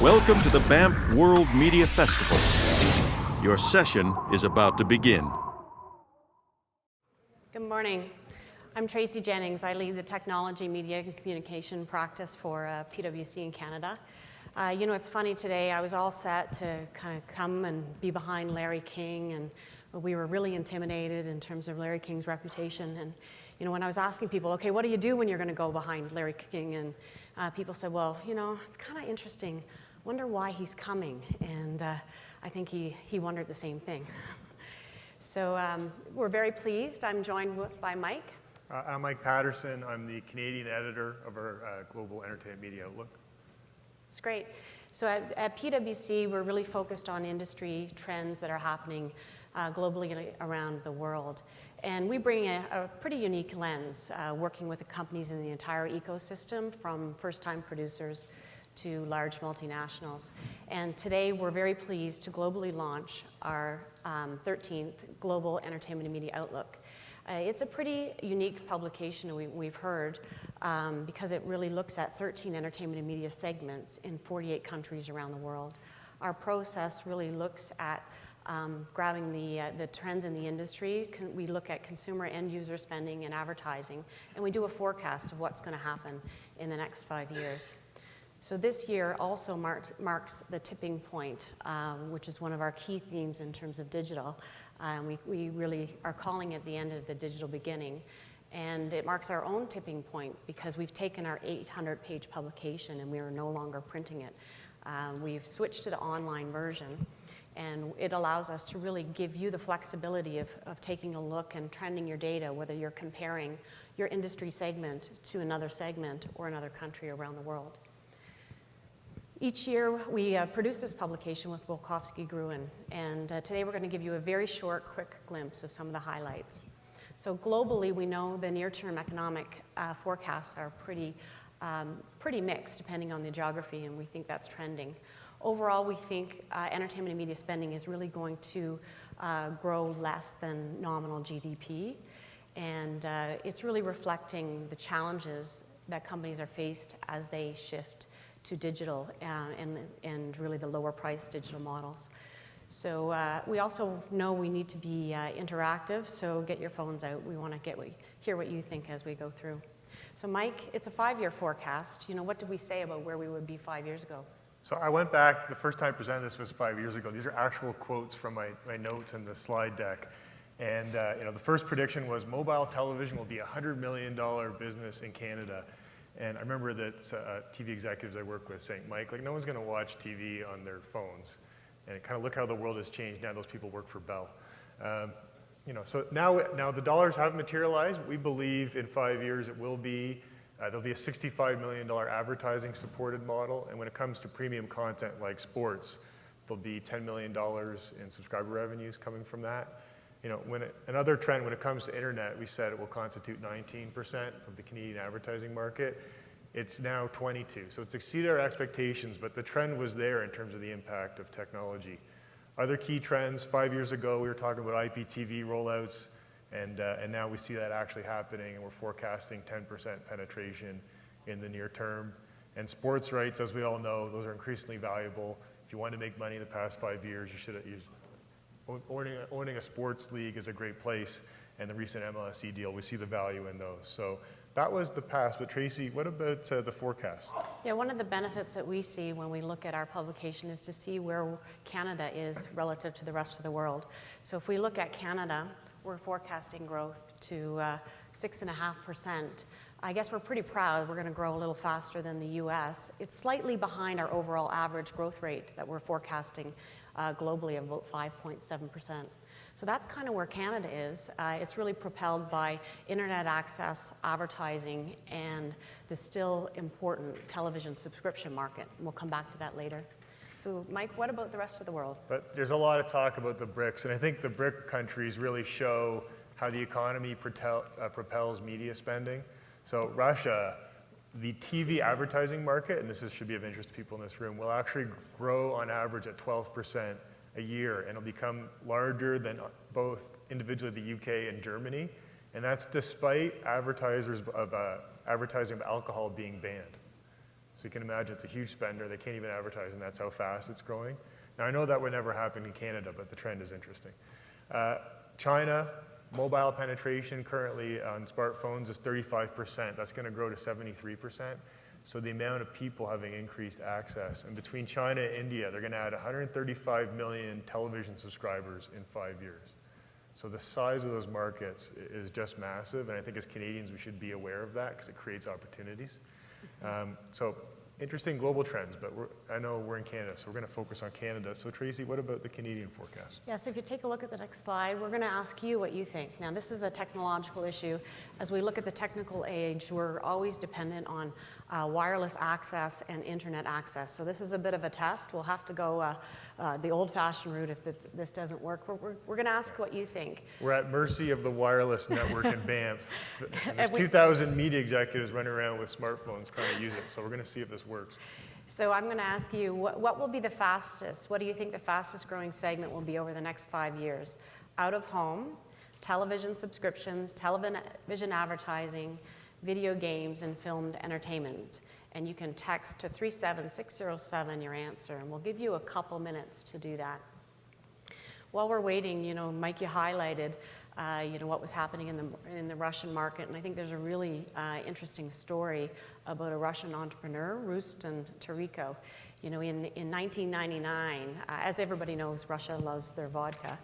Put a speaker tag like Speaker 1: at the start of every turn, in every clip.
Speaker 1: Welcome to the Banff World Media Festival. Your session is about to begin.
Speaker 2: Good morning. I'm Tracy Jennings. I lead the Technology, Media, and Communication practice for PwC in Canada. You know, it's funny today, I was all set to kind of come and be behind Larry King, and we were really intimidated in terms of Larry King's reputation. And you know, when I was asking people, okay, what do you do when you're going to go behind Larry King? And people said, well, you know, it's kind of interesting. Wonder why he's coming. And I think he wondered the same thing. So we're very pleased. I'm joined by Mike.
Speaker 3: I'm Mike Patterson. I'm the Canadian editor of our Global Entertainment Media Outlook.
Speaker 2: It's great. So at PwC, we're really focused on industry trends that are happening globally around the world. And we bring a pretty unique lens, working with the companies in the entire ecosystem, from first-time producers to large multinationals. And today, we're very pleased to globally launch our 13th Global Entertainment and Media Outlook. It's a pretty unique publication we've heard because it really looks at 13 entertainment and media segments in 48 countries around the world. Our process really looks at grabbing the trends in the industry. We look at consumer end user spending and advertising, and we do a forecast of what's going to happen in the next 5 years. So this year also marks the tipping point, which is one of our key themes in terms of digital. We really are calling it the end of the digital beginning. And it marks our own tipping point because we've taken our 800-page publication and we are no longer printing it. We've switched to the online version, and it allows us to really give you the flexibility of taking a look and trending your data, whether you're comparing your industry segment to another segment or another country around the world. Each year, we produce this publication with Wilkowski Gruen, and today we're going to give you a very short, quick glimpse of some of the highlights. So globally, we know the near-term economic forecasts are pretty mixed, depending on the geography, and we think that's trending. Overall, we think entertainment and media spending is really going to grow less than nominal GDP, and it's really reflecting the challenges that companies are faced as they shift to digital and really the lower price digital models. So we also know we need to be interactive, so get your phones out. We want to hear what you think as we go through. So Mike, it's a 5-year forecast. You know, what did we say about where we would be 5 years ago?
Speaker 3: So I went back, the first time I presented this was 5 years ago. These are actual quotes from my notes in the slide deck. And you know, the first prediction was mobile television will be a $100 million business in Canada. And I remember that TV executives I work with saying, Mike, like no one's going to watch TV on their phones. And kind of look how the world has changed. Now those people work for Bell. You know, so now the dollars have materialized. We believe in 5 years it will be, there'll be a $65 million advertising supported model. And when it comes to premium content like sports, there'll be $10 million in subscriber revenues coming from that. You know, another trend when it comes to internet, we said it will constitute 19% of the Canadian advertising market. It's now 22%, so it's exceeded our expectations, but the trend was there in terms of the impact of technology. Other key trends, 5 years ago, we were talking about IPTV rollouts, and now we see that actually happening, and we're forecasting 10% penetration in the near term. And sports rights, as we all know, those are increasingly valuable. If you want to make money in the past 5 years, you should use owning a sports league is a great place, and the recent MLSE deal, we see the value in those. So that was the past, but Tracy, what about the forecast?
Speaker 2: Yeah, one of the benefits that we see when we look at our publication is to see where Canada is relative to the rest of the world. So if we look at Canada, we're forecasting growth to 6.5%. I guess we're pretty proud. We're going to grow a little faster than the US. It's slightly behind our overall average growth rate that we're forecasting globally of about 5.7%. So that's kind of where Canada is. It's really propelled by internet access, advertising, and the still important television subscription market. We'll come back to that later. So Mike, what about the rest of the world?
Speaker 3: But there's a lot of talk about the BRICS, and I think the BRIC countries really show how the economy propels media spending. So Russia, the TV advertising market, and this should be of interest to people in this room, will actually grow on average at 12% a year, and it'll become larger than both individually the UK and Germany, and that's despite advertising of alcohol being banned. So you can imagine it's a huge spender. They can't even advertise, and that's how fast it's growing. Now, I know that would never happen in Canada, but the trend is interesting. China, mobile penetration currently on smartphones is 35%. That's going to grow to 73%. So the amount of people having increased access. And between China and India, they're going to add 135 million television subscribers in 5 years. So the size of those markets is just massive. And I think as Canadians, we should be aware of that because it creates opportunities. So interesting global trends, but I know we're in Canada, so we're going to focus on Canada. So Tracy, what about the Canadian forecast?
Speaker 2: Yeah, so if you take a look at the next slide, we're going to ask you what you think. Now, this is a technological issue. As we look at the technical age, we're always dependent on wireless access and internet access. So this is a bit of a test. We'll have to go the old-fashioned route if this doesn't work. We're going to ask what you think.
Speaker 3: We're at mercy of the wireless network in Banff. And there's 2,000 media executives running around with smartphones trying to use it. So we're going to see if this works.
Speaker 2: So I'm going to ask you, what will be the fastest? What do you think the fastest growing segment will be over the next 5 years? Out of home, television subscriptions, television advertising, video games, and filmed entertainment. And you can text to 37607 your answer, and we'll give you a couple minutes to do that. While we're waiting, Mike, you highlighted, what was happening in the Russian market, and I think there's a really interesting story about a Russian entrepreneur, Rustan Tariko. In 1999, as everybody knows, Russia loves their vodka,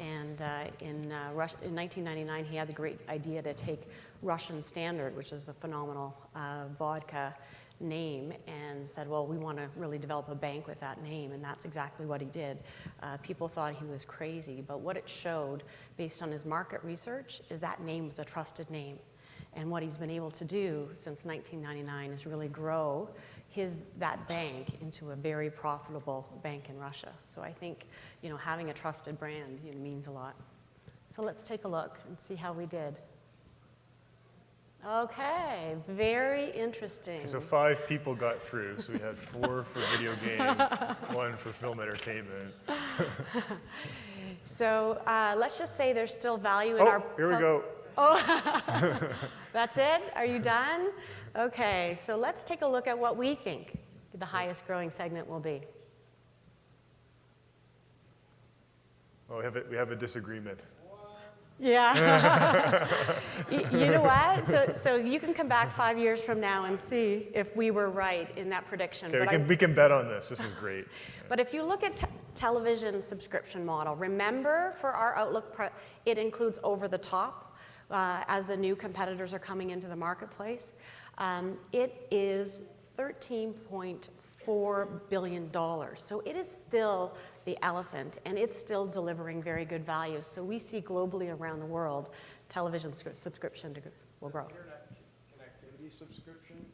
Speaker 2: and in 1999, he had the great idea to take Russian Standard, which is a phenomenal vodka name, and said, well, we want to really develop a bank with that name, and that's exactly what he did. People thought he was crazy, but what it showed, based on his market research, is that name was a trusted name. And what he's been able to do since 1999 is really grow that bank into a very profitable bank in Russia. So I think, having a trusted brand means a lot. So let's take a look and see how we did. Okay, very interesting.
Speaker 3: Okay, so 5 people got through. So we had 4 for video game, 1 for film entertainment.
Speaker 2: So let's just say there's still value in our...
Speaker 3: Here we go.
Speaker 2: Oh, that's it? Are you done? Okay, so let's take a look at what we think the highest growing segment will be.
Speaker 3: Oh, we have a disagreement.
Speaker 2: Yeah. You know what? So you can come back 5 years from now and see if we were right in that prediction.
Speaker 3: Okay, we can bet on this. This is great.
Speaker 2: But if you look at television subscription model, remember for our outlook, it includes over-the-top as the new competitors are coming into the marketplace. It is $13.4 billion. So it is still the elephant, and it's still delivering very good value. So we see globally around the world, television subscription will grow.
Speaker 4: Does internet connectivity subscription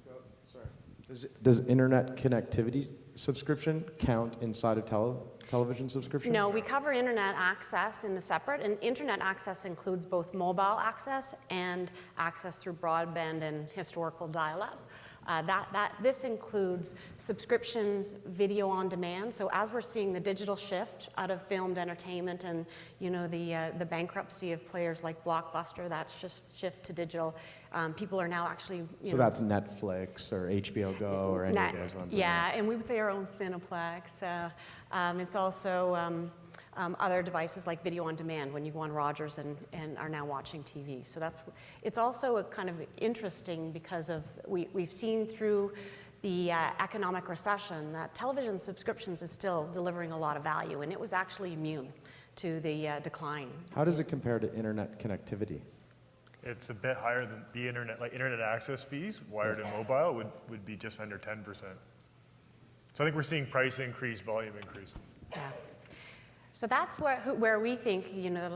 Speaker 4: Does internet connectivity subscription count inside of television subscription?
Speaker 2: No, we cover internet access in a separate, and internet access includes both mobile access and access through broadband and historical dial-up. This includes subscriptions, video on demand. So as we're seeing the digital shift out of filmed entertainment and the bankruptcy of players like Blockbuster, that's just shift to digital. People are now actually
Speaker 4: so that's Netflix or HBO Go or any of those ones.
Speaker 2: Yeah, and we would say our own Cineplex. It's also other devices like video on demand when you go on Rogers and are now watching TV. So it's also a kind of interesting because of we've seen through the economic recession that television subscriptions is still delivering a lot of value, and it was actually immune to the decline.
Speaker 4: How does it compare to internet connectivity?
Speaker 3: It's a bit higher than the internet, like internet access fees, wired and mobile, would be just under 10%. So I think we're seeing price increase, volume increase.
Speaker 2: Yeah. So that's where we think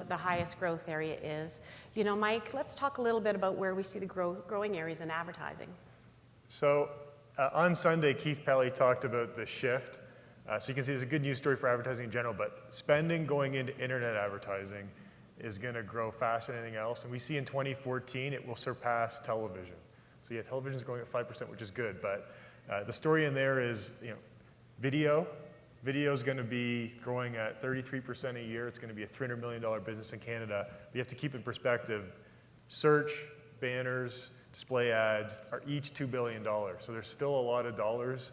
Speaker 2: the highest growth area is. Mike, let's talk a little bit about where we see the growing areas in advertising.
Speaker 3: So on Sunday, Keith Pelley talked about the shift. So you can see there's a good news story for advertising in general, but spending going into internet advertising is going to grow faster than anything else. And we see in 2014 it will surpass television. So yeah, television is growing at 5%, which is good. But the story in there is video. Video is going to be growing at 33% a year. It's going to be a $300 million business in Canada. But you have to keep in perspective, search, banners, display ads are each $2 billion. So there's still a lot of dollars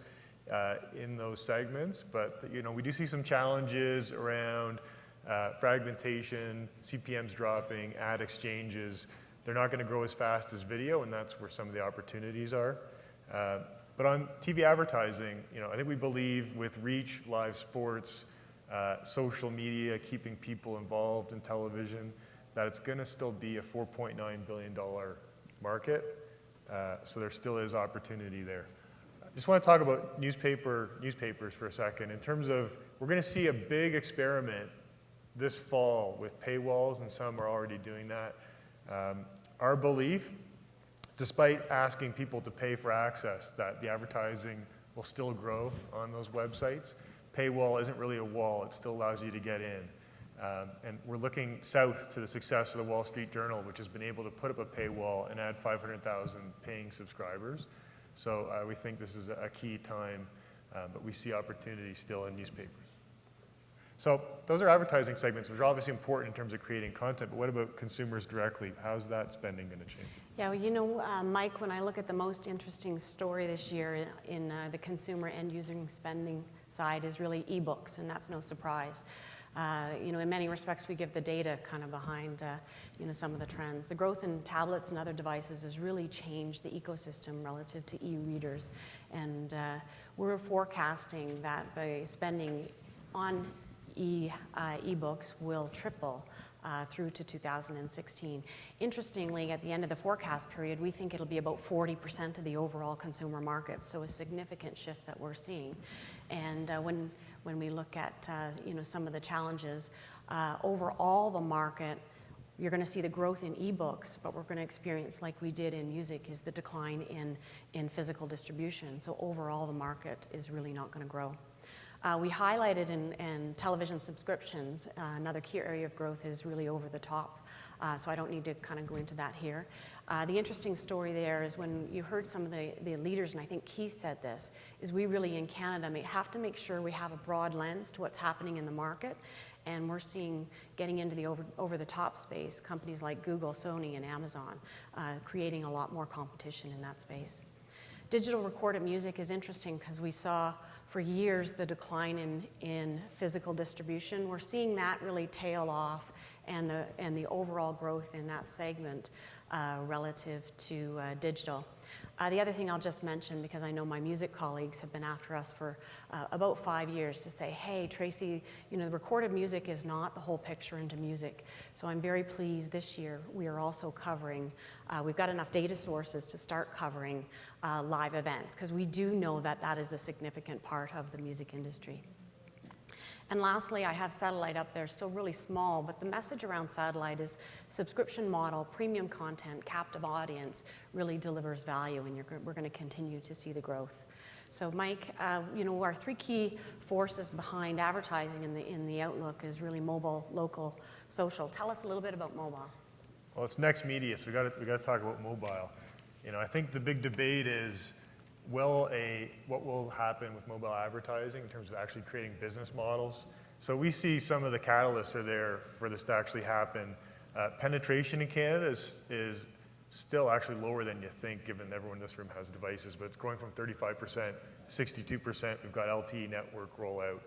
Speaker 3: in those segments, but we do see some challenges around fragmentation, CPMs dropping, ad exchanges. They're not going to grow as fast as video, and that's where some of the opportunities are. But on TV advertising, I think we believe with reach, live sports, social media, keeping people involved in television, that it's going to still be a $4.9 billion market. So there still is opportunity there. I just want to talk about newspapers for a second. In terms of, we're going to see a big experiment this fall with paywalls, and some are already doing that. Our belief, despite asking people to pay for access, that the advertising will still grow on those websites. Paywall isn't really a wall, it still allows you to get in. And we're looking south to the success of the Wall Street Journal, which has been able to put up a paywall and add 500,000 paying subscribers. So we think this is a key time, but we see opportunity still in newspapers. So those are advertising segments, which are obviously important in terms of creating content, but what about consumers directly? How's that spending going to change?
Speaker 2: Yeah, well, Mike, when I look at the most interesting story this year in the consumer end user spending side is really ebooks, and that's no surprise. In many respects, we give the data kind of behind, some of the trends. The growth in tablets and other devices has really changed the ecosystem relative to e-readers, and we're forecasting that the spending on ebooks will triple through to 2016. Interestingly, at the end of the forecast period, we think it'll be about 40% of the overall consumer market, so a significant shift that we're seeing. And when we look at some of the challenges, overall the market, you're going to see the growth in ebooks, but we're going to experience, like we did in music, is the decline in physical distribution. So overall the market is really not going to grow. We highlighted in television subscriptions, another key area of growth is really over the top. So I don't need to kind of go into that here. The interesting story there is when you heard some of the leaders, and I think Keith said this, is we really in Canada have to make sure we have a broad lens to what's happening in the market. And we're seeing, getting into the over-the-top space, companies like Google, Sony, and Amazon creating a lot more competition in that space. Digital recorded music is interesting because we saw for years the decline in physical distribution. We're seeing that really tail off, and the overall growth in that segment relative to digital. The other thing I'll just mention, because I know my music colleagues have been after us for about 5 years to say, hey, Tracy, the recorded music is not the whole picture into music. So I'm very pleased this year we are also covering, we've got enough data sources to start covering live events, because we do know that is a significant part of the music industry. And lastly, I have satellite up there, still really small, but the message around satellite is subscription model, premium content, captive audience really delivers value, and we're going to continue to see the growth. So Mike, our three key forces behind advertising in the outlook is really mobile, local, social. Tell us a little bit about mobile.
Speaker 3: Well, it's next media, so we got to talk about mobile. I think the big debate is, what will happen with mobile advertising in terms of actually creating business models? So we see some of the catalysts are there for this to actually happen. Penetration in Canada is still actually lower than you think, given everyone in this room has devices, but it's going from 35%, 62%. We've got LTE network rollout.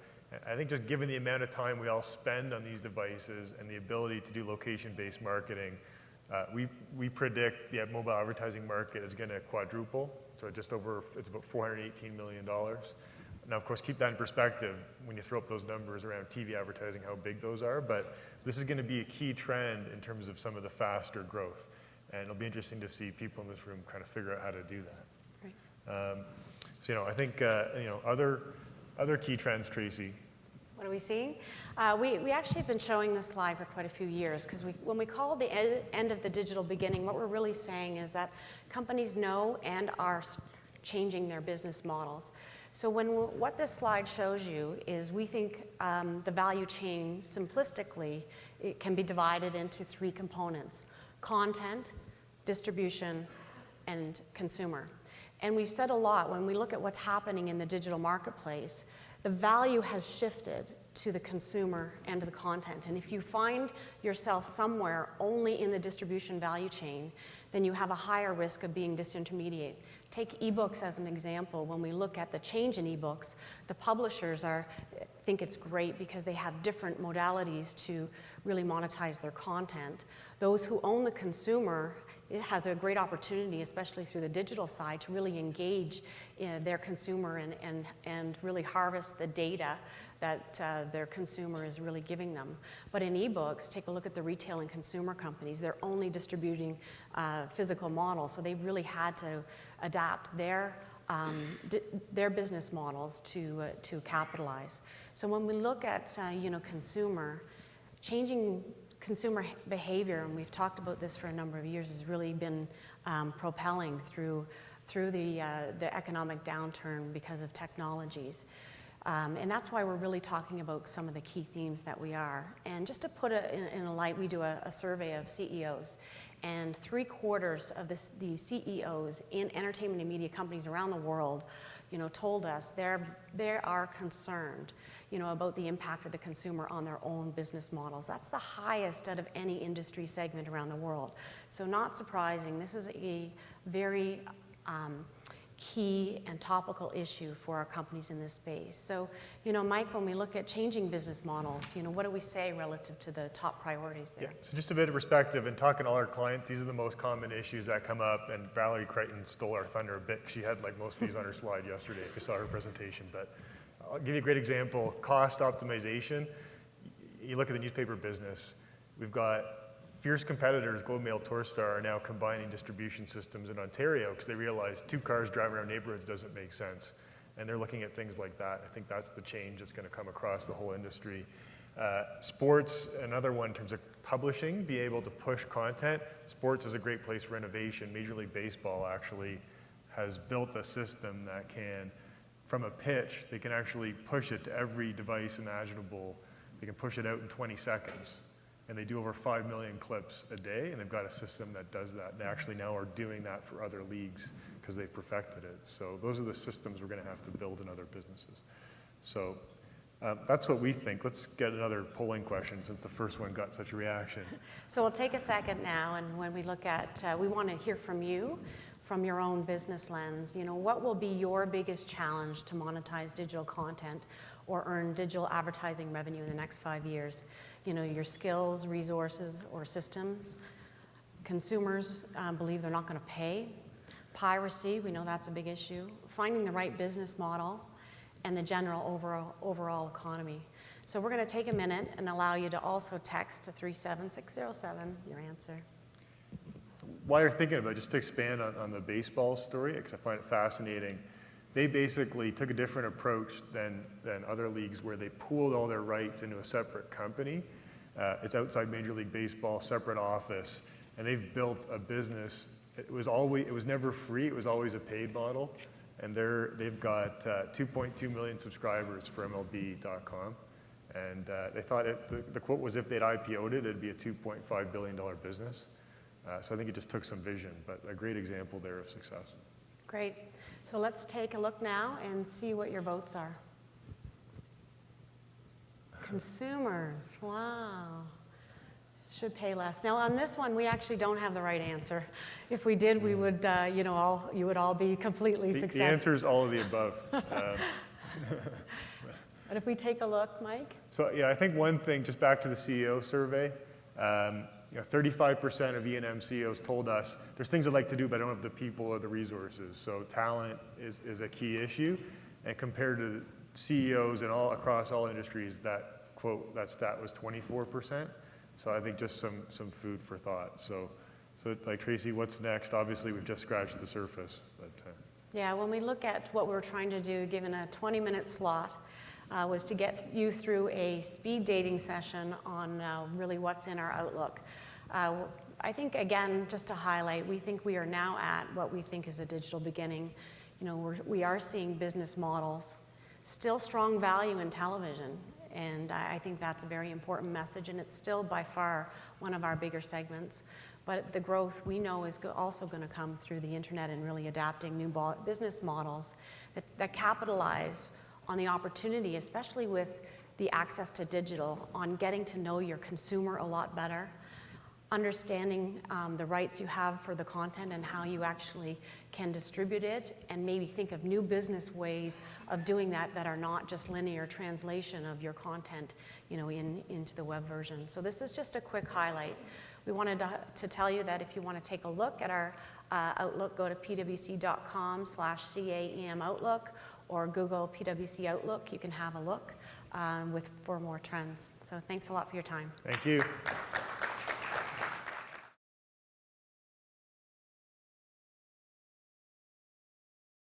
Speaker 3: I think just given the amount of time we all spend on these devices and the ability to do location-based marketing, we predict the mobile advertising market is going to quadruple. So it's about $418 million. Now, of course, keep that in perspective when you throw up those numbers around TV advertising, how big those are. But this is going to be a key trend in terms of some of the faster growth. And it'll be interesting to see people in this room kind of figure out how to do that.
Speaker 2: Right.
Speaker 3: I think, other key trends, Tracy.
Speaker 2: What are we seeing? We actually have been showing this slide for quite a few years, because when we call the end of the digital beginning, what we're really saying is that companies know and are changing their business models. So what this slide shows you is we think the value chain, simplistically, it can be divided into three components: content, distribution, and consumer. And we've said a lot, when we look at what's happening in the digital marketplace, the value has shifted to the consumer and to the content. And if you find yourself somewhere only in the distribution value chain, then you have a higher risk of being disintermediated. Take ebooks as an example. When we look at the change in ebooks, the publishers think it's great because they have different modalities to really monetize their content. Those who own the consumer, it has a great opportunity, especially through the digital side, to really engage their consumer and really harvest the data that their consumer is really giving them. But in ebooks, take a look at the retail and consumer companies. They're only distributing physical models, so they've really had to adapt their business models to capitalize. So when we look at changing consumer behavior, and we've talked about this for a number of years, has really been propelling through the economic downturn because of technologies. And that's why we're really talking about some of the key themes that we are. And just to put it in a light, we do a survey of CEOs, and 3/4 of these CEOs in entertainment and media companies around the world, told us they are concerned, about the impact of the consumer on their own business models. That's the highest out of any industry segment around the world. So not surprising, this is a very key and topical issue for our companies in this space. So, Mike, when we look at changing business models, what do we say relative to the top priorities there?
Speaker 3: Yeah, so just a bit of perspective, and talking to all our clients, these are the most common issues that come up, and Valerie Crichton stole our thunder a bit. She had most of these on her slide yesterday, if you saw her presentation. But I'll give you a great example, cost optimization. You look at the newspaper business, we've got fierce competitors, Globe Mail, Torstar, are now combining distribution systems in Ontario because they realize 2 cars driving around neighborhoods doesn't make sense. And they're looking at things like that. I think that's the change that's going to come across the whole industry. Sports, another one in terms of publishing, be able to push content. Sports is a great place for innovation. Major League Baseball actually has built a system that can, from a pitch, they can actually push it to every device imaginable. They can push it out in 20 seconds. And they do over 5 million clips a day, and they've got a system that does that. They actually now are doing that for other leagues because they've perfected it. So those are the systems we're going to have to build in other businesses. So that's what we think. Let's get another polling question since the first one got such a reaction.
Speaker 2: So we'll take a second now, and when we look at, we want to hear from you, from your own business lens. What will be your biggest challenge to monetize digital content or earn digital advertising revenue in the next 5 years? Your skills, resources, or systems. Consumers believe they're not going to pay. Piracy, we know that's a big issue. Finding the right business model, and the general overall economy. So we're going to take a minute and allow you to also text to 37607 your answer.
Speaker 3: While you're thinking about it, just to expand on the baseball story, because I find it fascinating, they basically took a different approach than other leagues where they pooled all their rights into a separate company. It's outside Major League Baseball, separate office, and they've built a business. It was never free, it was always a paid model, and they've got 2.2 million subscribers for MLB.com, and they thought the quote was if they'd IPO'd it, it'd be a $2.5 billion business. So I think it just took some vision, but a great example there of success.
Speaker 2: Great. So let's take a look now and see what your votes are. Consumers, wow. Should pay less. Now on this one, we actually don't have the right answer. If we did, we would, you would all be completely successful.
Speaker 3: The answer is all of the above.
Speaker 2: But if we take a look, Mike?
Speaker 3: So yeah, I think one thing, just back to the CEO survey, 35% of E&M CEOs told us there's things I'd like to do, but I don't have the people or the resources. So talent is a key issue. And compared to CEOs across all industries, that stat was 24%. So I think just some food for thought. So like Tracy, what's next? Obviously, we've just scratched the surface. But,
Speaker 2: yeah, when we look at what we're trying to do, given a 20-minute slot, was to get you through a speed dating session on really what's in our outlook. I think, again, just to highlight, we think we are now at what we think is a digital beginning. We are seeing business models, still strong value in television, and I think that's a very important message, and it's still by far one of our bigger segments. But the growth we know is also going to come through the internet and really adapting new business models that capitalize on the opportunity, especially with the access to digital, on getting to know your consumer a lot better, understanding the rights you have for the content and how you actually can distribute it, and maybe think of new business ways of doing that that are not just linear translation of your content, you know, into the web version. So this is just a quick highlight. We wanted to tell you that if you want to take a look at our Outlook, go to pwc.com/CAEM Outlook, or Google PwC Outlook. You can have a look for more trends. So thanks a lot for your time.
Speaker 3: Thank you.